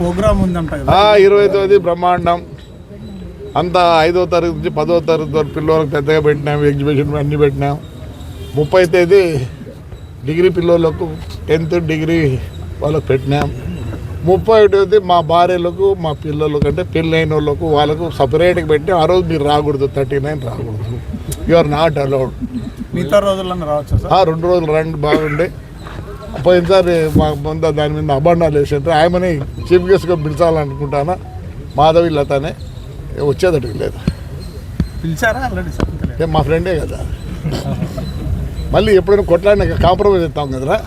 Programme ఉందంట 25వ బ్రహ్మాండం అంతా 5వ తరగతి నుంచి 10వ తరగతి వరకు పిల్లలకు పెద్దగా పెట్టినాం, ఎగ్జిబిషన్ అన్నీ పెట్టినాం. 30వ తేదీ డిగ్రీ పిల్లలకు 10th డిగ్రీ వాళ్ళకు పెట్టినాం. 31వ తేదీ మా భార్యలకు మా పిల్లలకు అంటే పెళ్ళైన వాళ్ళకు వాళ్ళకు సపరేట్గా పెట్టి ఆ రోజు మీరు రాకూడదు, 39 రాకూడదు, యు ఆర్ నాట్ అలౌడ్. మిగతా రోజుల్లో రావచ్చు సార్. 2 రోజులు రండి బాగుండే. పోయినసారి మా ముందు దాని మీద అబండాలు వేసారు. ఆయమని చీఫ్ గెస్ట్గా పిలిచాలనుకుంటానా, మాధవి లతనే వచ్చేదటికి లేదు. పిలిచారా ఆల్రెడీ సార్? మా ఫ్రెండే కదా, మళ్ళీ ఎప్పుడైనా కొట్లాడినా కాంప్రమైజ్ అవుతాం కదరా,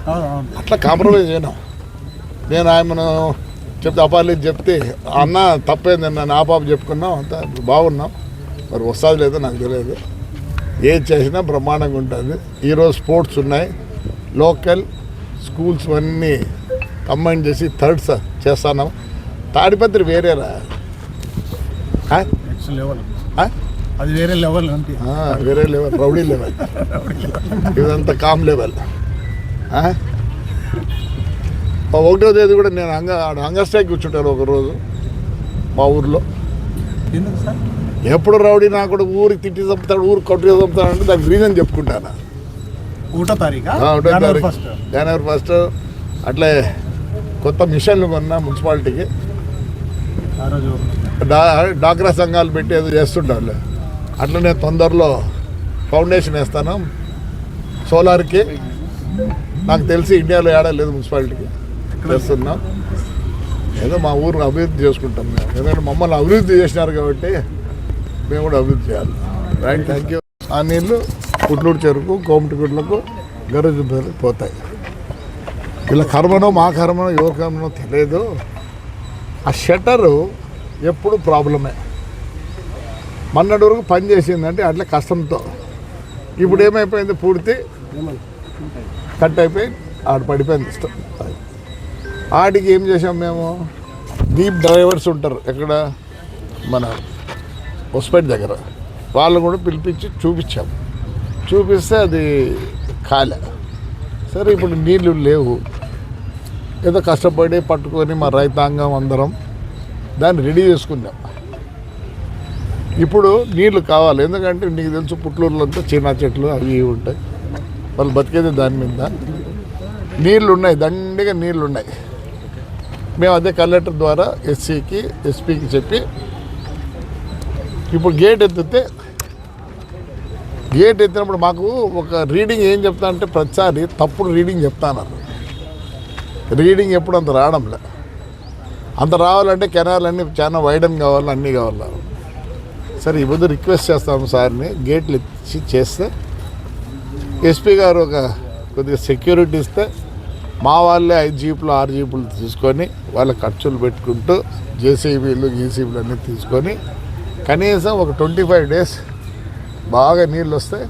అట్లా కాంప్రమైజ్ అయినాం. నేను ఆయమను చెప్తే అపాలి చెప్తే అన్న తప్పేంది నా పాప చెప్పుకున్నాం, అంతా బాగున్నాం. మరి వస్తుంది లేదో నాకు తెలియదు. ఏది చేసినా బ్రహ్మాండంగా ఉంటుంది. ఈరోజు స్పోర్ట్స్ ఉన్నాయి, లోకల్ స్కూల్స్ అన్నీ కంబైన్ చేసి థర్డ్స్ చేస్తున్నాం. తాడిపత్రి వేరేరా, అది వేరే లెవెల్, వేరే లెవెల్, రౌడీ లెవెల్, ఇదంతా కామ్ లెవెల్. 1వ తేదీ కూడా నేను హంగర్ కూర్చుంటాను ఒకరోజు మా ఊర్లో. ఎప్పుడు రౌడీ నాకు కూడా ఊరికి తిట్టి చంపుతాడు, ఊరికి కొట్టి చంపుతాడు అంటే దానికి రీజన్ చెప్పుకుంటాను. 1వ తారీఖు జనవరి 1 అట్లే కొత్త మిషన్లు కొన్నా మున్సిపాలిటీకి. డాక్రా సంఘాలు పెట్టి ఏదో చేస్తుంటారు. అట్లనే తొందరలో ఫౌండేషన్ వేస్తాను సోలార్కి. నాకు తెలిసి ఇండియాలో ఏడా లేదు మున్సిపాలిటీకి చేస్తున్నాం. ఏదో మా ఊరు అభివృద్ధి చేసుకుంటాం మేము, ఎందుకంటే మమ్మల్ని అభివృద్ధి చేసినారు కాబట్టి మేము కూడా అభివృద్ధి చేయాలి. Right, thank you. ఆ నీళ్ళు పుట్లూరు చెరుకు కోమటిగుడ్లకు గరుజు పోతాయి. ఇలా కర్మనో మా కర్మనో ఎవరి కర్మనో తెలియదు. ఆ షట్టరు ఎప్పుడు ప్రాబ్లమే. మొన్నటి వరకు పని చేసిందంటే అట్లా కష్టంతో. ఇప్పుడు ఏమైపోయింది, పూర్తి కట్ అయిపోయి ఆడ పడిపోయింది ఇష్టం. ఆడికి ఏం చేసాం మేము, డీప్ డ్రైవర్స్ ఉంటారు ఎక్కడ మన హొస్పేట్ దగ్గర, వాళ్ళు కూడా పిలిపించి చూపించాము. చూపిస్తే అది కాలే. సరే ఇప్పుడు నీళ్ళు లేవు, ఏదో కష్టపడి పట్టుకొని మా రైతాంగం అందరం దాన్ని రెడీ చేసుకున్నాం. ఇప్పుడు నీళ్లు కావాలి, ఎందుకంటే నీకు తెలుసు పుట్లూరులో అంతా చీనా చెట్లు అవి ఇవి ఉంటాయి, వాళ్ళు బతికేది దాని మీద. నీళ్ళు ఉన్నాయి, దండిగా నీళ్ళు ఉన్నాయి. మేము అదే కలెక్టర్ ద్వారా ఎస్సీకి ఎస్పీకి చెప్పి ఇప్పుడు గేట్ ఎత్తినప్పుడు మాకు ఒక రీడింగ్ ఏం చెప్తా అంటే ప్రతిసారి తప్పుడు రీడింగ్ చెప్తాను. రీడింగ్ ఎప్పుడు అంత రావడంలే. అంత రావాలంటే కెనాల్ అన్నీ చాలా వైడన్ కావాలి, అన్నీ కావాలి. సరే ఈ పొద్దు రిక్వెస్ట్ చేస్తాము సార్ని, గేట్లు ఇచ్చి చేస్తే ఎస్పీ గారు ఒక కొద్దిగా సెక్యూరిటీ ఇస్తే మా వాళ్ళే 5 జీపులు 6 జీపులు తీసుకొని వాళ్ళ ఖర్చులు పెట్టుకుంటూ జేసీబీలు గీసీబీలు అన్నీ తీసుకొని కనీసం ఒక 25 days బాగా నీళ్ళు వస్తాయి.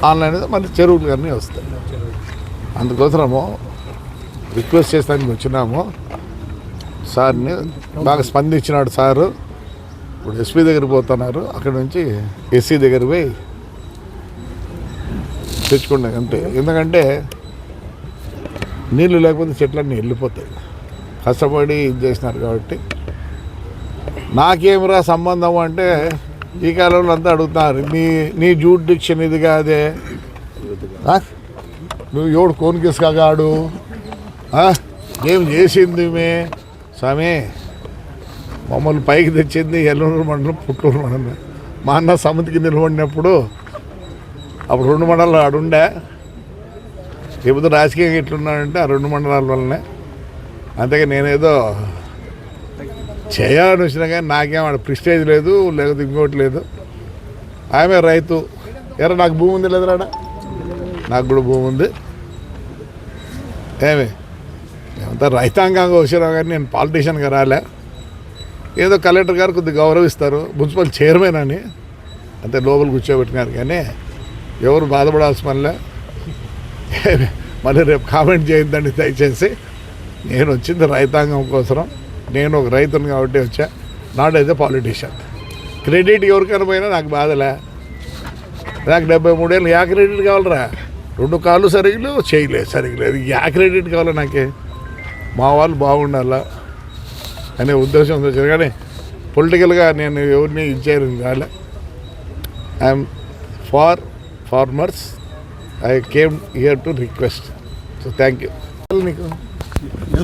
ఆన్లైన్ మళ్ళీ చెరువులు అన్నీ వస్తాయి. అందుకోసము రిక్వెస్ట్ చేస్తానికి వచ్చినాము. సార్ని బాగా స్పందించినాడు సారు. ఇప్పుడు ఎస్పీ దగ్గర పోతున్నారు, అక్కడ నుంచి ఎస్సీ దగ్గర పోయి తెచ్చుకున్నాయి అంతే. ఎందుకంటే నీళ్ళు లేకపోతే చెట్లన్నీ వెళ్ళిపోతాయి. కష్టపడి ఇది చేసినారు కాబట్టి. నాకేమిరా సంబంధం అంటే ఈ కాలంలో అంతా అడుగుతున్నారు, నీ జ్యూడిక్షన్ ఇది కాదే, నువ్వు ఎవడు కోనికేసుకాగాడు, ఏం చేసింది స్వామి, మమ్మల్ని పైకి తెచ్చింది ఎల్లూరు మండలం పుట్టూరు మండలం. మా అన్న సమితికి నిలబడినప్పుడు అప్పుడు 2 మండలాలు ఆడుండే. లేకపోతే రాజకీయంగా ఎట్లున్నాడంటే ఆ 2 మండలాల వల్లనే. అంతేగా నేనేదో చేయాలని వచ్చినా కానీ నాకేం ఆడ ప్రిస్టేజ్ లేదు, లేకపోతే ఇంకోటి లేదు. ఆమె రైతు, ఎరా నాకు భూమి ఉంది లేదురాడా, నాకు కూడా భూమి ఉంది. ఏమంతా రైతాంగంగా వచ్చినా కానీ నేను పాలిటీషియన్గా రాలే. ఏదో కలెక్టర్ గారు కొద్దిగా గౌరవిస్తారు, మున్సిపల్ చైర్మన్ అని అంతే లోపల కూర్చోబెట్టినారు. కానీ ఎవరు బాధపడాల్సిన పనిలే. మళ్ళీ రేపు కామెంట్ చేయొద్దండి దయచేసి. నేను వచ్చింది రైతాంగం కోసం, నేను ఒక రైతుని కాబట్టి వచ్చా, not as a politician. Credit ఎవరికైనా పోయినా నాకు బాధలే. నాకు 73 ఏళ్ళు యా క్రెడిట్ కావాలరా, 2 కాళ్ళు సరిగ్గా చేయలేదు సరిగ్లేదు, యా క్రెడిట్ కావాలి నాకే. మా వాళ్ళు బాగుండాలా అనే ఉద్దేశంతో వచ్చారు. కానీ పొలిటికల్గా నేను ఎవరిని ఇచ్చారు కాలే. I'm far farmers. I came here to request. So thank you. నీకు